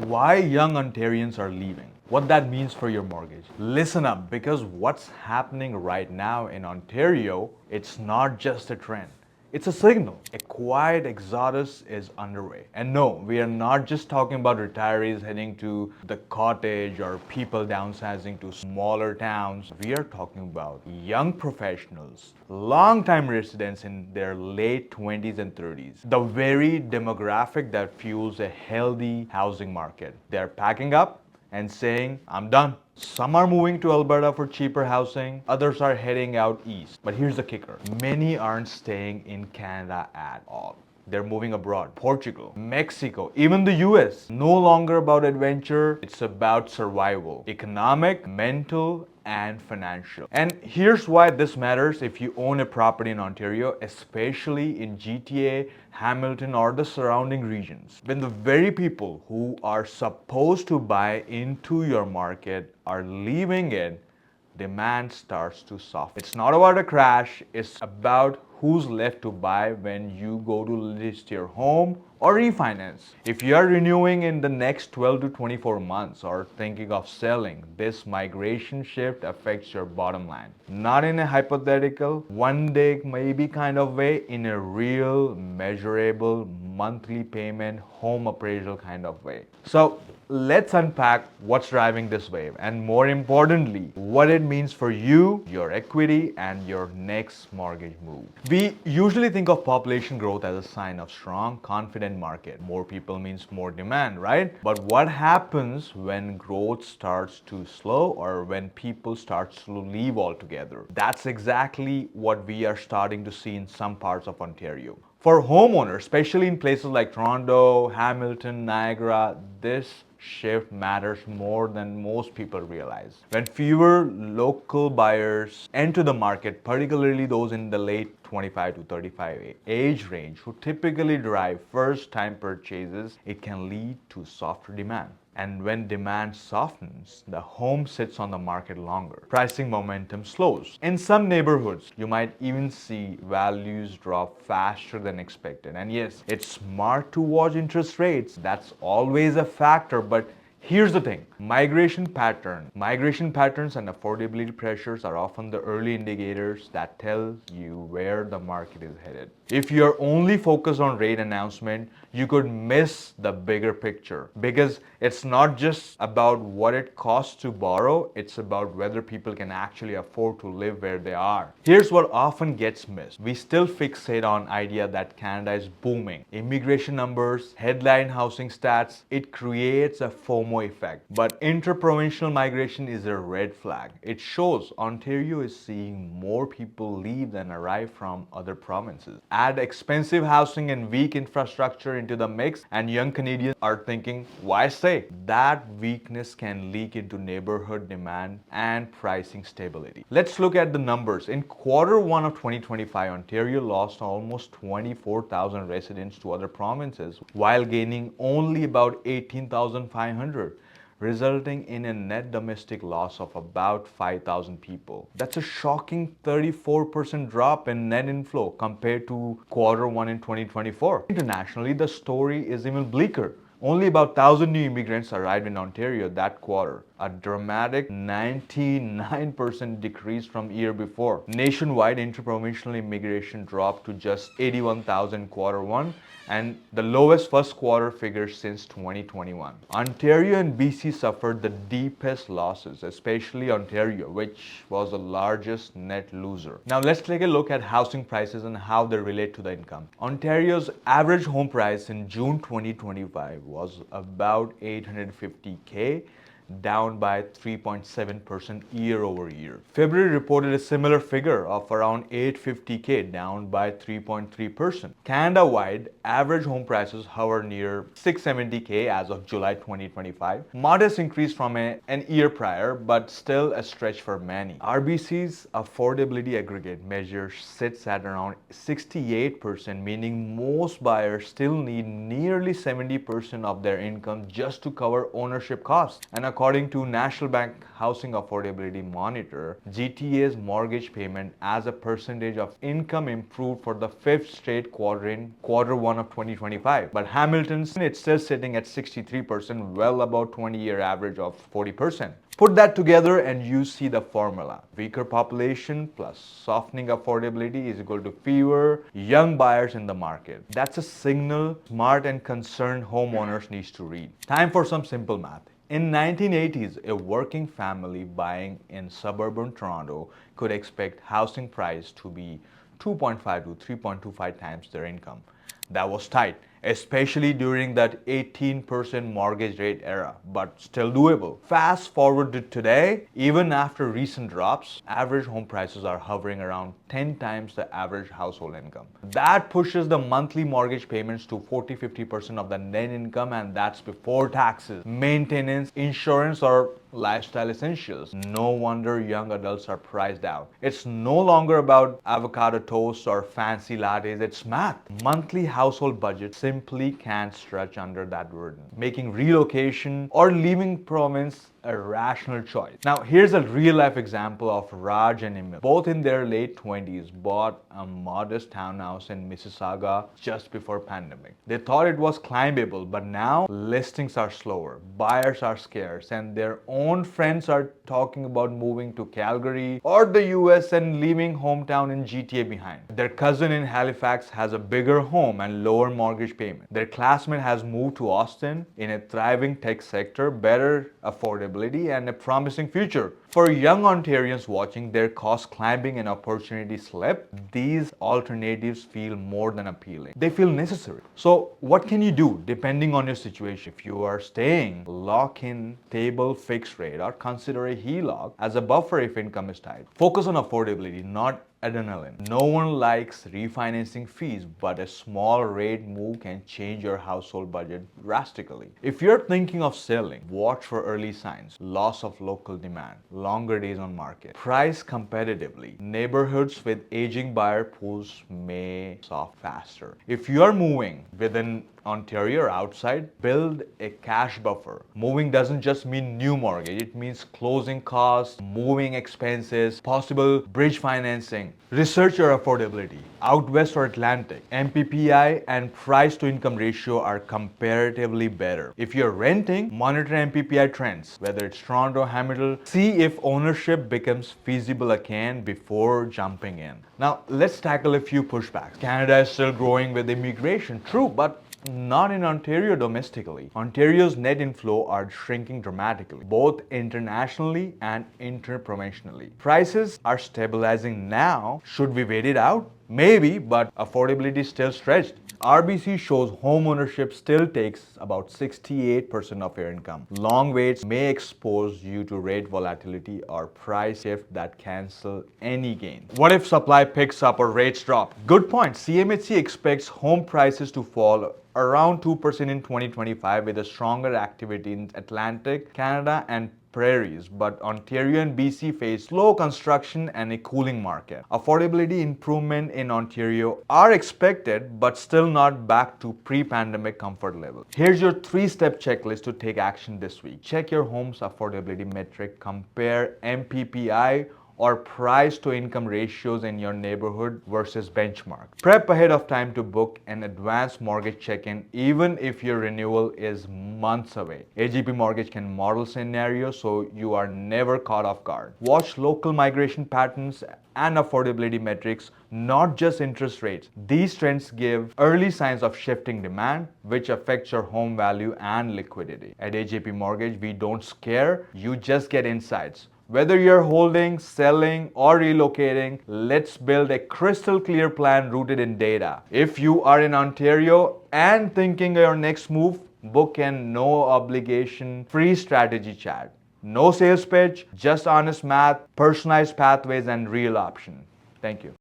Why young Ontarians are leaving, what that means for your mortgage. Listen up, because what's happening right now in Ontario, it's not just a trend. It's a signal. A quiet exodus is underway. And no, we are not just talking about retirees heading to the cottage or people downsizing to smaller towns. We are talking about young professionals, long-time residents in their late 20s and 30s. The very demographic that fuels a healthy housing market. They're packing up and saying, I'm done. Some are moving to Alberta for cheaper housing, others are heading out east. But here's the kicker, many aren't staying in Canada at all. They're moving abroad. Portugal, Mexico, even the US. No longer about adventure, it's about survival. Economic, mental, and financial. And here's why this matters if you own a property in Ontario, especially in GTA, Hamilton, or the surrounding regions. When the very people who are supposed to buy into your market are leaving it, demand starts to soften. It's not about a crash, it's about who's left to buy when you go to list your home or refinance. If you are renewing in the next 12 to 24 months or thinking of selling, this migration shift affects your bottom line. Not in a hypothetical, one day maybe kind of way, in a real, measurable, monthly payment, home appraisal kind of way. So let's unpack what's driving this wave and, more importantly, what it means for you, your equity, and your next mortgage move. We usually think of population growth as a sign of strong, confident market. More people means more demand, right? But what happens when growth starts to slow or when people start to leave altogether? That's exactly what we are starting to see in some parts of Ontario. For homeowners, especially in places like Toronto, Hamilton, Niagara, this shift matters more than most people realize. When fewer local buyers enter the market, particularly those in the late 25 to 35 age range who typically drive first-time purchases, it can lead to softer demand. And when demand softens, the home sits on the market longer. Pricing momentum slows. In some neighborhoods, you might even see values drop faster than expected. And yes, it's smart to watch interest rates. That's always a factor, but here's the thing, migration patterns and affordability pressures are often the early indicators that tell you where the market is headed. If you're only focused on rate announcement, you could miss the bigger picture, because it's not just about what it costs to borrow, it's about whether people can actually afford to live where they are. Here's what often gets missed. We still fixate on idea that Canada is booming. Immigration numbers, headline housing stats, it creates a FOMO effect. But interprovincial migration is a red flag. It shows Ontario is seeing more people leave than arrive from other provinces. Add expensive housing and weak infrastructure into the mix, and young Canadians are thinking, why stay? That weakness can leak into neighborhood demand and pricing stability. Let's look at the numbers. In Q1 of 2025, Ontario lost almost 24,000 residents to other provinces while gaining only about 18,500. Resulting in a net domestic loss of about 5,000 people. That's a shocking 34% drop in net inflow compared to Q1 in 2024. Internationally, the story is even bleaker. Only about 1,000 new immigrants arrived in Ontario that quarter, a dramatic 99% decrease from year before. Nationwide, interprovincial immigration dropped to just 81,000 in Q1, and the lowest first quarter figures since 2021. Ontario and BC suffered the deepest losses, especially Ontario, which was the largest net loser. Now let's take a look at housing prices and how they relate to the income. Ontario's average home price in June 2025 was about $850K, down by 3.7% year over year. February reported a similar figure of around $850K, down by 3.3%. Canada-wide, average home prices hover near $670K as of July 2025. Modest increase from an year prior, but still a stretch for many. RBC's affordability aggregate measure sits at around 68%, meaning most buyers still need nearly 70% of their income just to cover ownership costs. And according to National Bank Housing Affordability Monitor, GTA's mortgage payment as a percentage of income improved for the fifth straight quarter in quarter one of 2025. But Hamilton's, it's still sitting at 63%, well above 20-year average of 40%. Put that together and you see the formula. Weaker population plus softening affordability is equal to fewer young buyers in the market. That's a signal smart and concerned homeowners need to read. Time for some simple math. In 1980s, a working family buying in suburban Toronto could expect housing price to be 2.5 to 3.25 times their income. That was tight, especially during that 18% mortgage rate era, but still doable. Fast forward to today, even after recent drops, average home prices are hovering around 10 times the average household income. That pushes the monthly mortgage payments to 40-50% of the net income, and that's before taxes, maintenance, insurance, or lifestyle essentials. No wonder young adults are priced out. It's no longer about avocado toast or fancy lattes, it's math. Monthly household budget simply can't stretch under that burden, making relocation or leaving province a rational choice. Now, here's a real-life example of Raj and Emil. Both in their late 20s bought a modest townhouse in Mississauga just before pandemic. They thought it was climbable, but now listings are slower, buyers are scarce, and their own friends are talking about moving to Calgary or the US and leaving hometown in GTA behind. Their cousin in Halifax has a bigger home and lower mortgage payment. Their classmate has moved to Austin in a thriving tech sector, better affordability, and a promising future. For young Ontarians watching their costs climbing and opportunity slip, these alternatives feel more than appealing. They feel necessary. So what can you do depending on your situation? If you are staying, lock in stable fixed rate or consider a HELOC as a buffer if income is tight. Focus on affordability, not adrenaline. No one likes refinancing fees, but a small rate move can change your household budget drastically. If you're thinking of selling, watch for early signs: loss of local demand, longer days on market, price competitively. Neighborhoods with aging buyer pools may soft faster. If you're moving within Ontario or outside, build a cash buffer. Moving doesn't just mean new mortgage, it means closing costs, moving expenses, possible bridge financing. Research your affordability. Out west or Atlantic, MPPI and price to income ratio are comparatively better. If you're renting, monitor MPPI trends, whether it's Toronto or Hamilton. See if ownership becomes feasible again before jumping in. Now, let's tackle a few pushbacks. Canada is still growing with immigration, true, but not in Ontario domestically. Ontario's net inflow are shrinking dramatically, both internationally and interprovincially. Prices are stabilizing now. Should we wait it out? Maybe, but affordability is still stretched. RBC shows home ownership still takes about 68% of your income. Long waits may expose you to rate volatility or price shift that cancel any gain. What if supply picks up or rates drop? Good point. CMHC expects home prices to fall around 2% in 2025 with a stronger activity in Atlantic, Canada, and prairies, but Ontario and BC face slow construction and a cooling market. Affordability improvement in Ontario are expected, but still not back to pre-pandemic comfort level. Here's your 3-step checklist to take action this week. Check your home's affordability metric, compare MPPI or price to income ratios in your neighborhood versus benchmark. Prep ahead of time to book an advanced mortgage check-in even if your renewal is months away. AGP Mortgage can model scenarios so you are never caught off guard. Watch local migration patterns and affordability metrics, not just interest rates. These trends give early signs of shifting demand, which affects your home value and liquidity. At AGP Mortgage, we don't scare, you just get insights. Whether you're holding, selling, or relocating, let's build a crystal clear plan rooted in data. If you are in Ontario and thinking your next move, book a no obligation free strategy chat. No sales pitch, just honest math, personalized pathways, and real option. Thank you.